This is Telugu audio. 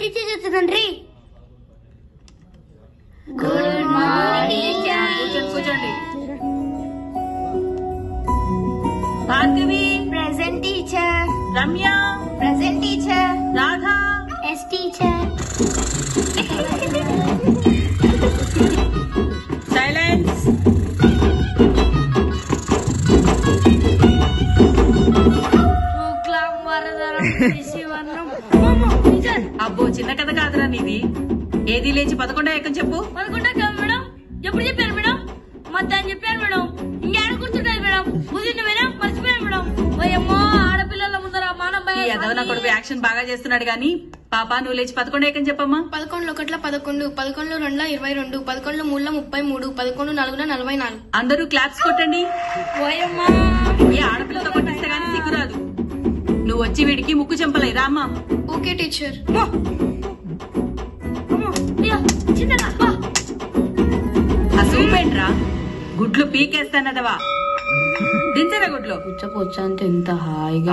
టీచర్ చెప్తుందండి. Good morning. కూర్చోండి. Bhargavi present teacher. Ramya present teacher. Radha yes teacher. Silence. అబ్బో చిన్న కథ కాదురా నీది. ఏది లేచి 11వ ఏకం చెప్పు. 11 కాదు మేడం. ఎప్పుడు చెప్పారు మేడం? మధ్యాహ్నం చెప్పారు మేడం. ఇంకేడ కూర్చుంటారు మేడం? కుదిరిన మేడం మర్చిపోయాను మేడం. ఓయమ్మో ఆడపిల్లల ముందర మానం ఈ ఎదవ నా కొడుకు యాక్షన్ బాగా చేస్తున్నాడు గాని పాప నువ్వు లేచి 11వ ఏకం చెప్పమ్మా. 11 1 11, 11 2 22, 11 3 33, 11 4 44. అందరూ క్లాప్స్ కొట్టండి. ఓయమ్మా ఏ ఆడపిల్లతో కొట్టిస్తే గానీ సిగ్గురాదు. నువ్వు వచ్చి వీడికి ముక్కు చెంపలే రామ్మా. Okay teacher. ఆ సూపేంట్రా గుడ్లు పీకేస్తానదవా. దించరా గుడ్లు. పుచ్చ అంటే ఎంత హాయిగా